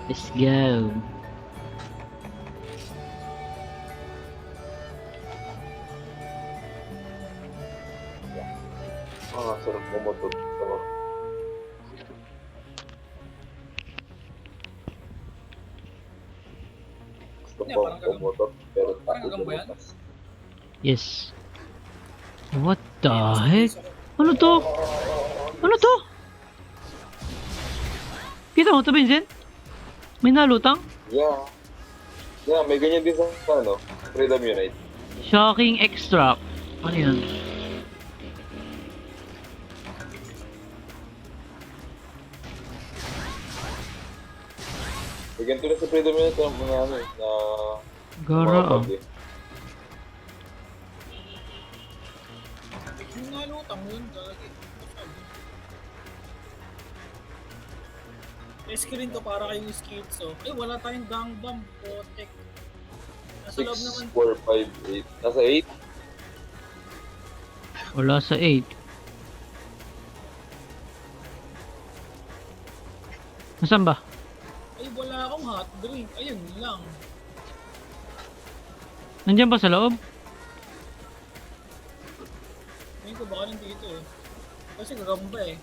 Let's go. Sarap pumotot. Gusto Hindi, ko parang gagam- pumotot, pero parang takot gagamba yan? lumapas. Yes. What the Nasa heck? base ako. Ano to? Ano to? Kita mo to, Vincent? May nalutang? Yeah. Yeah, may ganyan din sa ano, Freedom Unite. Shocking extract. Ano yan? May ganito na sa Freedom Unite ng mga ano eh, na Gara mga ah. bug eh. Yung nalutang yun, gagi. May screen to para kayong skills, oh. Ay, wala tayong gangbang, potek. Nasa 6, loob naman. 4, 5, 8. Nasa 8? Wala sa 8. Nasaan ba? Ay, wala akong hot drink. Ayun lang. Nandiyan ba sa loob? Ngayon ko baka nandito eh. Kasi gagamba eh.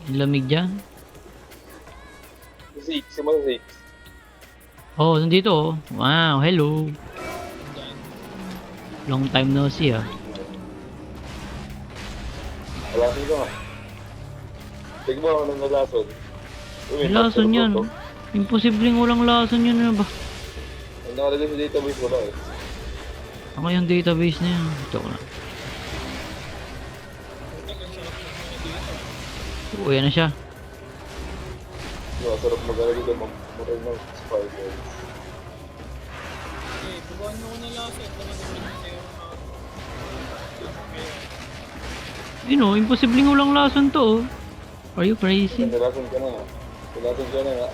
Lamig dyan. 6, simula 6. Oh, nandito oh. Wow, hello. Diyan. Long time no see ah. Alasin ko nga. Tignan mo ako ng nalason. May lason yan. Imposibleng walang lason yun na ba? Ang nakalagay sa database wala eh. Ako yung database na yan. Joke lang. Potek, ang sarap naman dito. Uwi na siya. Sarap mag-alagay dito, mag-alagay ng spider. Eh, bubuhan mo ko na lasa. Ito na naman yung sayo. You know, imposibleng walang lason to oh. Are you crazy? Nalason ka na nga. Nalason ka na nga.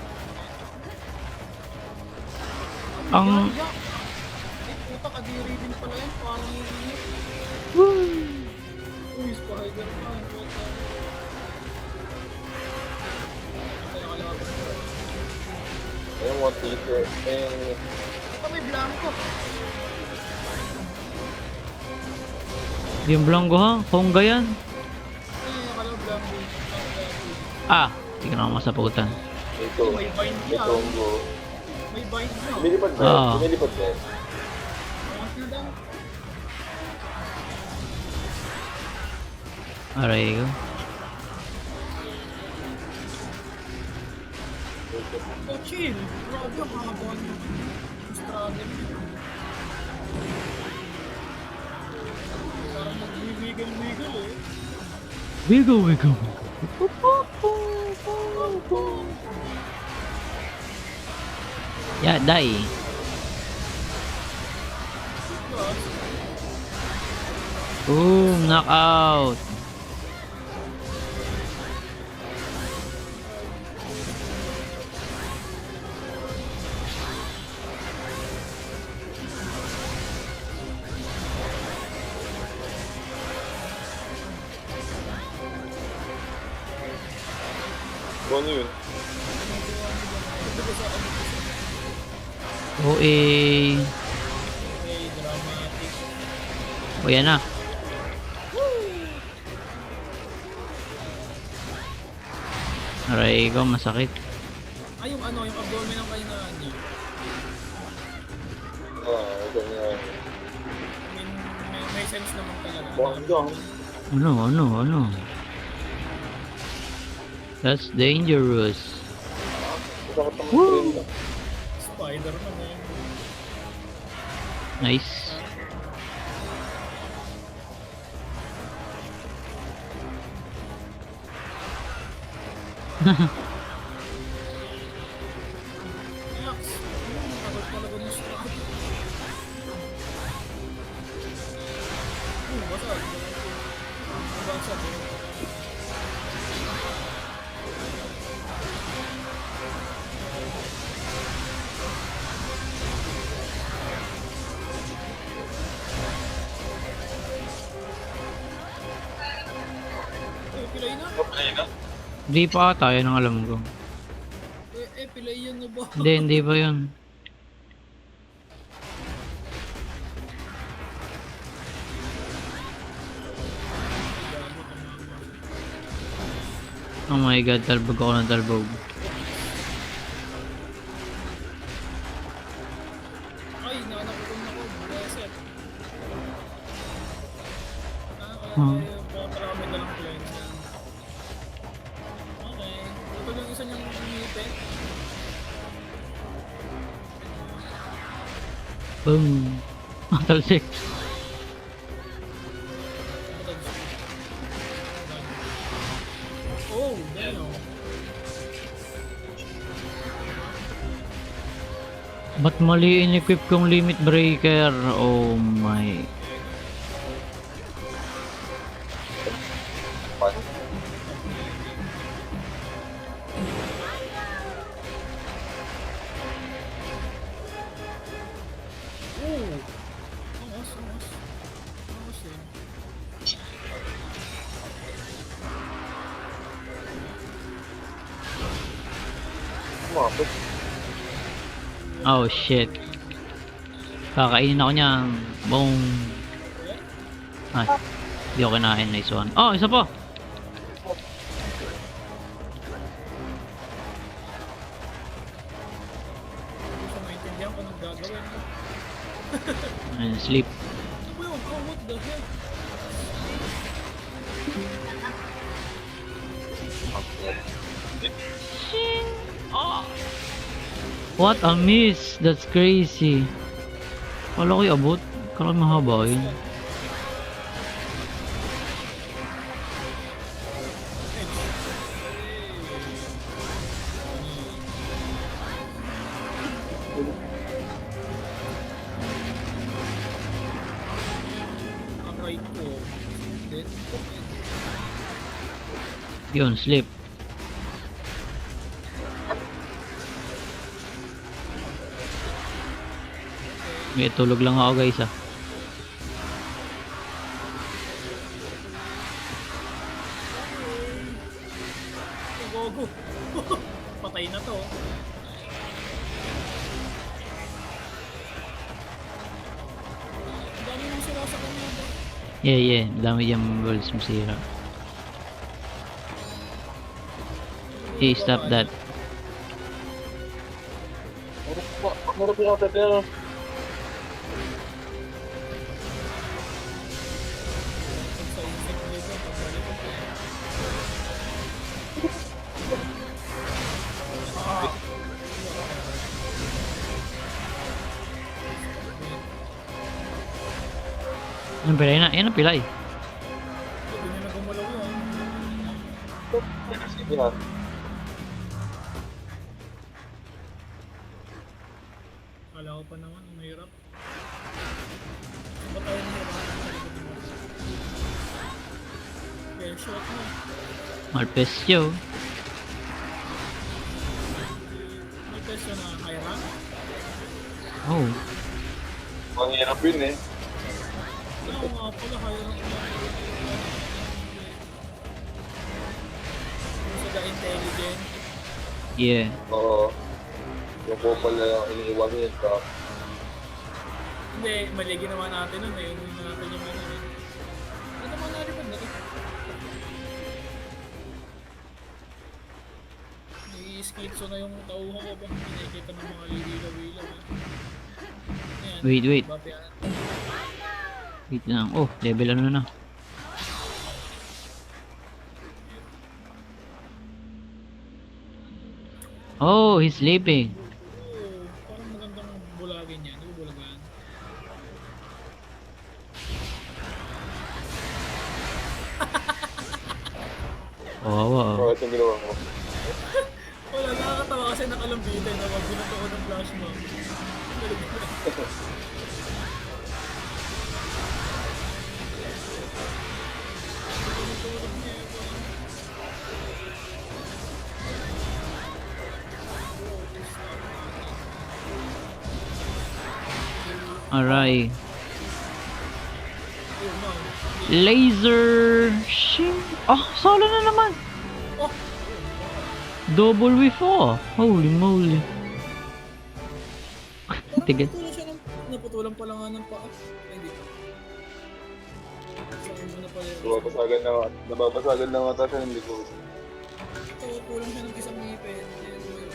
Ang... Eh, puta, kadiri din pala yan. Parang iinit. Uy, Spider-Man. Puta. Ito nakalaban ko. Ayun, one teacher. Ito may blanco. Yung blanco ha? Hongga yan? Nakalaban blanco. Ah! Hindi ka na masaputan. Ito. May bind May siya. combo. May bind na. Lumilipad ba? Ah. Lumilipad ba? Angat na daw. Aray ko. Oh, chill. Grabe ang haba niya. Struggle. Parang nag-wiggle-wiggle eh. Wiggle, wiggle. Yeah, die. Boom, knockout. Ano yun? OA. Okay, dramatic. O yan na. Aray ko, masakit. Ay, yung ano, yung abdomen ng kailangan niya. Ito nga. I mean, may sense naman talaga. Bonggang. Ano? That's dangerous. Sakit naman Woo! train. Spider-Man eh. Nice. Relax. Nakagod talaga ng struggle. Basag. Basag. Pilay na. Di pa ata, yan ang alam ko. Eh, pilay yun na ba? Hindi ba yun? Oh my god, talbog ako ng talbog. Ay, nakanakulong ako. Reset. Huh. Paparami na lang cleanse yan. Okay. Ito yung isa niyang ngipin. Boom. Talsik. Oh, damn. Ba't mali in-equip kong limit breaker? Oh my. Pan. Oh! Angas, angas. Angas eh. Kumapit. Oh shit. Kakainin ako niyan. Boom. Ay. Hindi ako kinain. Nice one. Oh, isa pa. Hindi ko maintindihan kung anong gagawin mo. Ayun, sleep. Ano ba yun? Oh, what the hell? What a miss. That's crazy. Kala ko'y abot. Kala mahaba yun. Ang right ko. Then, Yun, sleep. May tulog lang ako guys ah. gogo. Patay na to. Ang dami nang sila sa kanya ba? Yeah. Dami dyan balls masira. Hey, stop that. Marap yung atat yan. Pag sa insect nito, pagbalik ko. Ano pilay na? Yan ang pilay. Hindi niya na gumalaw yun. Sige na. Kala ko pa naman, ang mahirap. Ba't tayo nahirapan? Okay, shot mo. Malpestyo. May test yun na Iran? Oh. Mahirap yun eh. Oo nga pala, Iran. Sa the intelligent. Yeah. Oo. Yung kupal na lang iniiwan yun sa... Hindi, mali ginawa natin nun eh. Inuwi na natin yung ano eh. Ano naman nalipad na to? Nai-skitso na yung tauhan ko ba? Hindi nakikita ng mga lilaw-ilaw eh. Ayan. Wait. Bapi yan. Wait lang. Oh, level ano na. Oh, he's sleeping. Oo, parang magandang bulagin yan. Di ba bulagan? Kawawa Oo, oh. itong ginawa ko. Wala, nakakatawa kasi nakalambitin na wag binato ko ng flash mo. Alright. Oh no. Laser. Shit. Oh, solo na naman. Oh! Double whiff oh. Holy moly. Tigil. Naputulan siya ng... Naputulan pala nga ng paa. Ay, hindi. Saan mo na pala yun? Nababasagan na nga siya ng likod. Kulang siya ng isang ngipin. Kaya ano yun.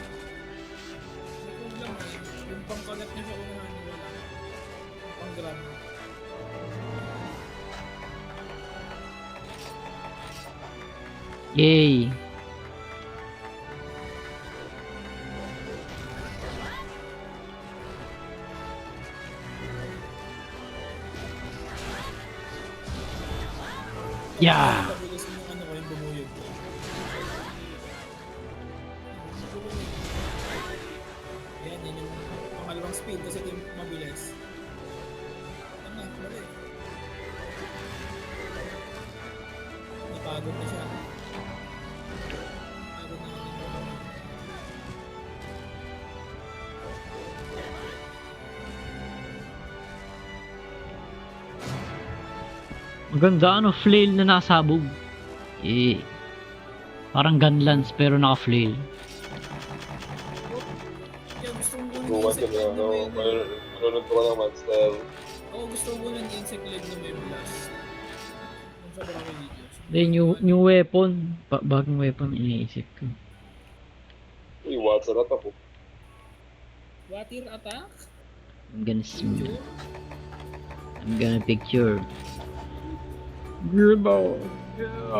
Kulang eh. Yung pangkagat niya sa unahan niya wala. Yung pang-grab. Yay. Yeah. Pabilis yung ano ko, yung bumuyog ko. Yan, yan yung pangalawang speed kasi ito yung mabilis. Ano, mali. Napagod na siya. Napagod na kami. Maganda ano, flail na nasabog. Eh, parang gunlance pero naka-flail. Kaya gusto kong kunin Bukas insect kami, leg na may... manunod ko ng monster. Oo, gusto kong kunin insect leg na may blast. Yung sa Barako videos. Then new weapon. Bagong weapon iniisip ko. Uy, what's that ako? Water attack? I'm gonna Picture? I'm gonna picture. Gribble.